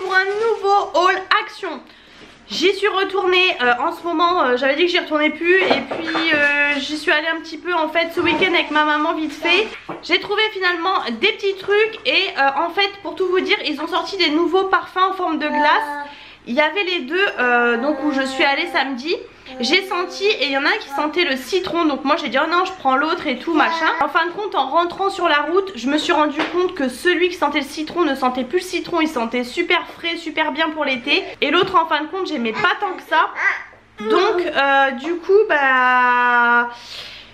pour un nouveau haul action. J'y suis retournée en ce moment, j'avais dit que j'y retournais plus et puis j'y suis allée un petit peu en fait ce week-end avec ma maman vite fait. J'ai trouvé finalement des petits trucs et en fait pour tout vous dire ils ont sorti des nouveaux parfums en forme de glace. Il y avait les deux donc où je suis allée samedi. J'ai senti et il y en a un qui sentait le citron, donc moi j'ai dit oh non je prends l'autre et tout machin. En fin de compte en rentrant sur la route je me suis rendu compte que celui qui sentait le citron ne sentait plus le citron, il sentait super frais, super bien pour l'été. Et l'autre en fin de compte j'aimais pas tant que ça. Donc du coup bah...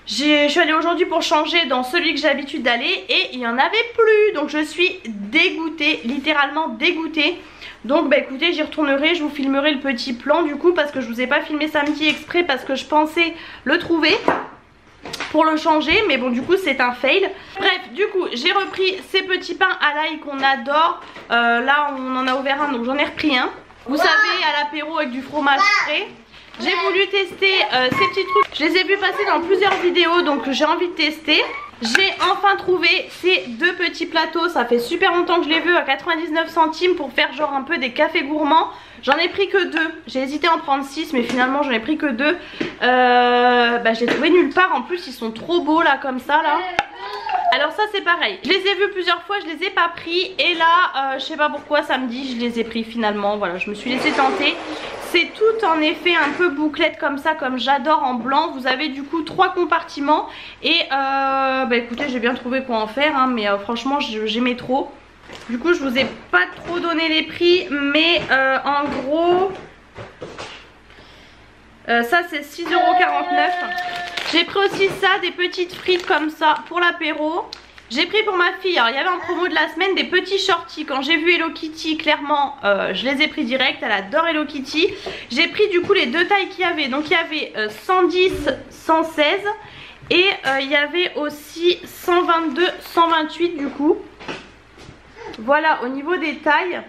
je suis allée aujourd'hui pour changer dans celui que j'ai l'habitude d'aller et il n'y en avait plus. Donc je suis dégoûtée, littéralement dégoûtée. Donc bah écoutez j'y retournerai, je vous filmerai le petit plan du coup parce que je vous ai pas filmé samedi exprès parce que je pensais le trouver pour le changer, mais bon du coup c'est un fail. Bref du coup j'ai repris ces petits pains à l'ail qu'on adore. Là on en a ouvert un donc j'en ai repris un. Vous savez à l'apéro avec du fromage frais. J'ai voulu tester ces petits trucs, je les ai vus passer dans plusieurs vidéos donc j'ai envie de tester. J'ai enfin trouvé ces deux petits plateaux, ça fait super longtemps que je les veux à 99 centimes pour faire genre un peu des cafés gourmands. J'en ai pris que deux, j'ai hésité à en prendre 6 mais finalement j'en ai pris que deux. Bah, je les ai trouvés nulle part, en plus ils sont trop beaux là comme ça là. Alors ça c'est pareil, je les ai vus plusieurs fois, je les ai pas pris et là je sais pas pourquoi samedi je les ai pris finalement, voilà je me suis laissée tenter. C'est tout en effet un peu bouclette comme ça, comme j'adore en blanc. Vous avez du coup 3 compartiments et bah écoutez j'ai bien trouvé quoi en faire hein, mais franchement j'aimais trop. Du coup je vous ai pas trop donné les prix mais en gros ça c'est 6,49 €. J'ai pris aussi ça, des petites frites comme ça pour l'apéro. J'ai pris pour ma fille, alors il y avait en promo de la semaine des petits shorties. Quand j'ai vu Hello Kitty, clairement je les ai pris direct, elle adore Hello Kitty. J'ai pris du coup les deux tailles qu'il y avait. Donc il y avait 110, 116 et il y avait aussi 122, 128 du coup. Voilà au niveau des tailles.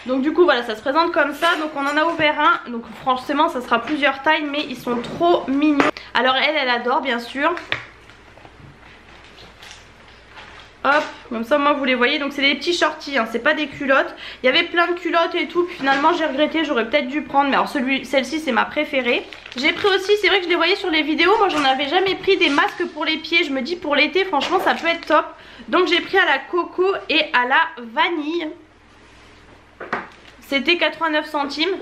Donc du coup voilà ça se présente comme ça. Donc on en a ouvert un, donc forcément ça sera plusieurs tailles mais ils sont trop mignons. Alors elle adore bien sûr. Hop, comme ça moi vous les voyez, donc c'est des petits shorties, hein, c'est pas des culottes. Il y avait plein de culottes et tout, puis finalement j'ai regretté, j'aurais peut-être dû prendre, mais alors celle-ci c'est ma préférée. J'ai pris aussi, c'est vrai que je les voyais sur les vidéos, moi j'en avais jamais pris des masques pour les pieds, je me dis pour l'été franchement ça peut être top. Donc j'ai pris à la coco et à la vanille. C'était 89 centimes.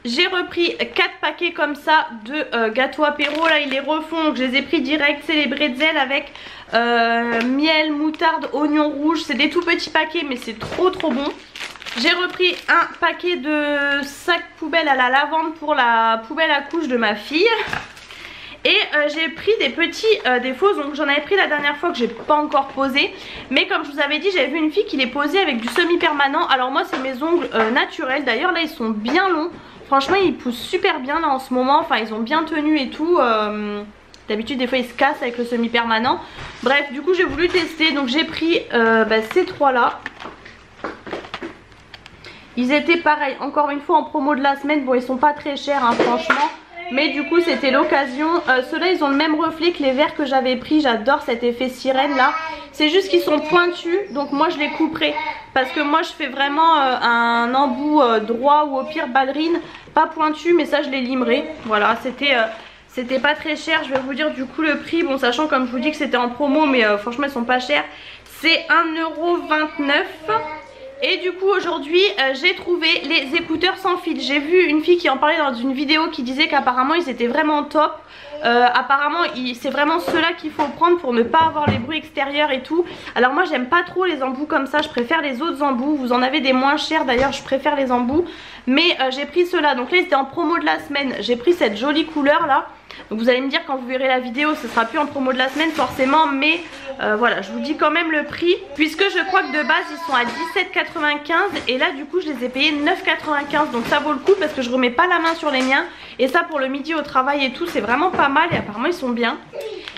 J'ai repris 4 paquets comme ça de gâteaux apéro, là ils les refont, donc je les ai pris direct, c'est les bretzels avec miel, moutarde, oignon rouge, c'est des tout petits paquets mais c'est trop bon. J'ai repris un paquet de sacs poubelle à la lavande pour la poubelle à couches de ma fille. Et j'ai pris des petits des fausses, donc j'en avais pris la dernière fois que j'ai pas encore posé. Mais comme je vous avais dit, j'avais vu une fille qui les posait avec du semi-permanent. Alors moi c'est mes ongles naturels, d'ailleurs là ils sont bien longs. Franchement ils poussent super bien là en ce moment, enfin ils ont bien tenu et tout. D'habitude des fois ils se cassent avec le semi-permanent. Bref du coup j'ai voulu tester, donc j'ai pris ces trois là. Ils étaient pareil, encore une fois en promo de la semaine, bon ils sont pas très chers hein, franchement. Mais du coup c'était l'occasion. Ceux-là ils ont le même reflet que les verts que j'avais pris. J'adore cet effet sirène là. C'est juste qu'ils sont pointus, donc moi je les couperai. Parce que moi je fais vraiment un embout droit ou au pire ballerine. Pas pointu mais ça je les limerai. Voilà c'était pas très cher. Je vais vous dire du coup le prix. Bon sachant comme je vous dis que c'était en promo mais franchement ils sont pas chers. C'est 1,29 €. Et du coup aujourd'hui j'ai trouvé les écouteurs sans fil. J'ai vu une fille qui en parlait dans une vidéo qui disait qu'apparemment ils étaient vraiment top. Apparemment c'est vraiment ceux-là qu'il faut prendre pour ne pas avoir les bruits extérieurs et tout. Alors moi j'aime pas trop les embouts comme ça, je préfère les autres embouts. Vous en avez des moins chers d'ailleurs, je préfère les embouts. Mais j'ai pris ceux-là, donc là ils étaient en promo de la semaine. J'ai pris cette jolie couleur là. Donc vous allez me dire quand vous verrez la vidéo ce sera plus en promo de la semaine forcément. Mais voilà je vous dis quand même le prix. Puisque je crois que de base ils sont à 17,95 € et là du coup je les ai payés 9,95 €. Donc ça vaut le coup parce que je remets pas la main sur les miens. Et ça pour le midi au travail et tout c'est vraiment pas mal et apparemment ils sont bien.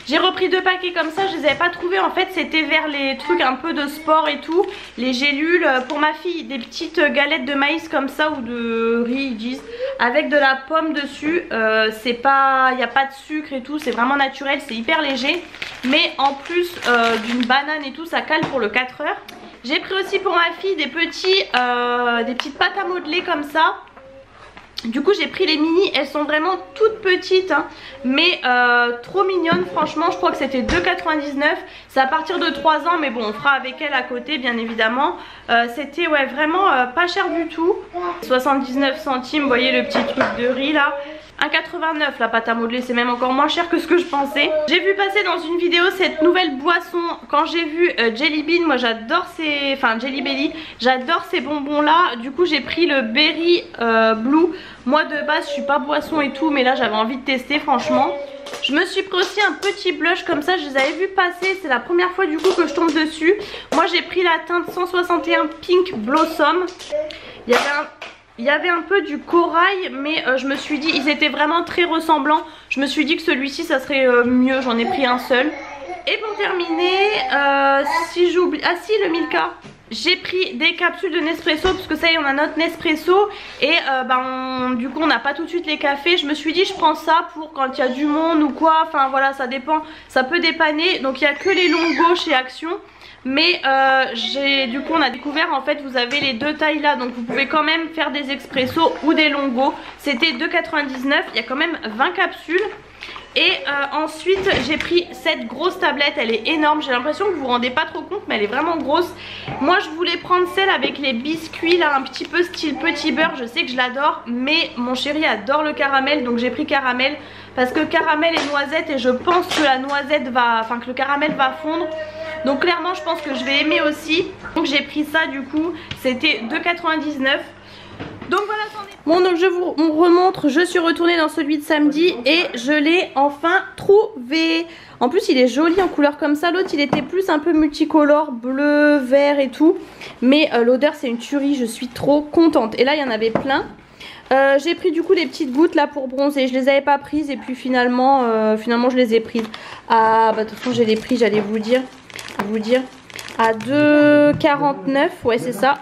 J'ai repris 2 paquets comme ça, je les avais pas trouvés en fait, c'était vers les trucs un peu de sport et tout. Les gélules pour ma fille, des petites galettes de maïs comme ça ou de riz ils disent, avec de la pomme dessus. C'est pas, il n'y a pas de sucre et tout, c'est vraiment naturel, c'est hyper léger. mais en plus d'une banane et tout, ça cale pour le 4 heures. J'ai pris aussi pour ma fille des petites pâtes à modeler comme ça. Du coup j'ai pris les mini, elles sont vraiment toutes petites hein, mais trop mignonnes. Franchement je crois que c'était 2,99. C'est à partir de 3 ans, mais bon on fera avec elle à côté bien évidemment. C'était ouais vraiment pas cher du tout. 79 centimes, vous voyez le petit truc de riz là. 1,89 la pâte à modeler, c'est même encore moins cher que ce que je pensais. J'ai vu passer dans une vidéo cette nouvelle boisson. Quand j'ai vu Jelly Bean, moi j'adore ces... Enfin Jelly Belly, j'adore ces bonbons là. Du coup j'ai pris le Berry Blue. Moi de base je suis pas boisson et tout, mais là j'avais envie de tester franchement. Je me suis pris aussi un petit blush comme ça, je les avais vus passer, c'est la première fois du coup que je tombe dessus. Moi j'ai pris la teinte 161 Pink Blossom. Il y avait un peu du corail, mais je me suis dit, ils étaient vraiment très ressemblants. Je me suis dit que celui-ci ça serait mieux, j'en ai pris un seul. Et pour terminer, si j'oublie... Ah si, le Milka. J'ai pris des capsules de Nespresso parce que ça y est on a notre Nespresso. Et du coup on n'a pas tout de suite les cafés. Je me suis dit je prends ça pour quand il y a du monde ou quoi. Enfin voilà, ça dépend, ça peut dépanner. Donc il n'y a que les longos chez Action. Mais du coup on a découvert en fait vous avez les deux tailles là. Donc vous pouvez quand même faire des expressos ou des longos. C'était 2,99, il y a quand même 20 capsules. Et ensuite j'ai pris cette grosse tablette, elle est énorme. J'ai l'impression que vous vous rendez pas trop compte mais elle est vraiment grosse. Moi je voulais prendre celle avec les biscuits là, un petit peu style petit beurre. Je sais que je l'adore, mais mon chéri adore le caramel, donc j'ai pris caramel. Parce que caramel et noisette, et je pense que la noisette va... Enfin que le caramel va fondre. Donc clairement je pense que je vais aimer aussi. Donc j'ai pris ça du coup, c'était 2,99. Donc voilà, bon donc je vous remontre, je suis retournée dans celui de samedi et je l'ai enfin trouvé. En plus il est joli en couleur comme ça, l'autre il était plus un peu multicolore, bleu, vert et tout. Mais l'odeur c'est une tuerie, je suis trop contente. Et là il y en avait plein. J'ai pris du coup les petites gouttes là pour bronzer, je les avais pas prises et puis finalement je les ai prises. Ah bah de toute façon j'ai les prix, j'allais vous dire à 2,49, ouais c'est ça.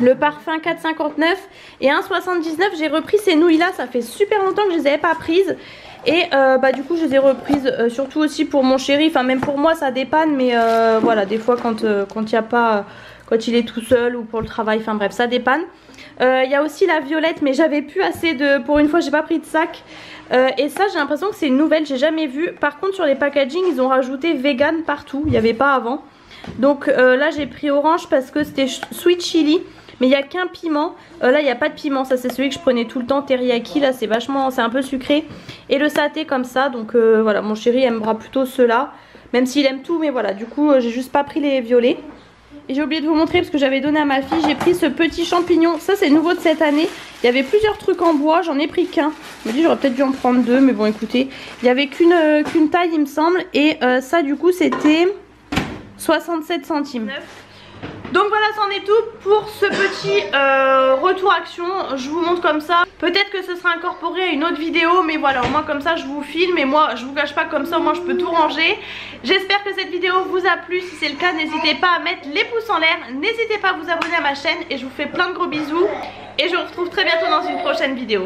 Le parfum 4,59 et 1,79. J'ai repris ces nouilles là, ça fait super longtemps que je les avais pas prises. Et du coup je les ai reprises surtout aussi pour mon chéri. Enfin même pour moi ça dépanne, mais voilà des fois quand il y a pas, quand il est tout seul ou pour le travail, enfin bref ça dépanne. Il y a aussi la violette, mais j'avais plus assez de... Pour une fois j'ai pas pris de sac. Et ça j'ai l'impression que c'est une nouvelle, j'ai jamais vu. Par contre sur les packaging ils ont rajouté vegan partout, il n'y avait pas avant. Donc là j'ai pris orange parce que c'était sweet chili. Mais il n'y a qu'un piment, là il n'y a pas de piment, ça c'est celui que je prenais tout le temps, teriyaki, là c'est vachement, c'est un peu sucré. Et le saté comme ça, donc voilà, mon chéri aimera plutôt ceux-là, même s'il aime tout, mais voilà, du coup j'ai juste pas pris les violets. Et j'ai oublié de vous montrer parce que j'avais donné à ma fille, j'ai pris ce petit champignon, ça c'est nouveau de cette année. Il y avait plusieurs trucs en bois, j'en ai pris qu'un. Je me dis j'aurais peut-être dû en prendre deux, mais bon écoutez, il n'y avait qu'une taille il me semble. Et ça du coup c'était 67 centimes. Donc voilà, c'en est tout pour ce petit retour Action. Je vous montre comme ça. Peut-être que ce sera incorporé à une autre vidéo, mais voilà, au moins comme ça je vous filme. Et moi je vous cache pas, comme ça au moins je peux tout ranger. J'espère que cette vidéo vous a plu. Si c'est le cas, n'hésitez pas à mettre les pouces en l'air. N'hésitez pas à vous abonner à ma chaîne. Et je vous fais plein de gros bisous. Et je vous retrouve très bientôt dans une prochaine vidéo.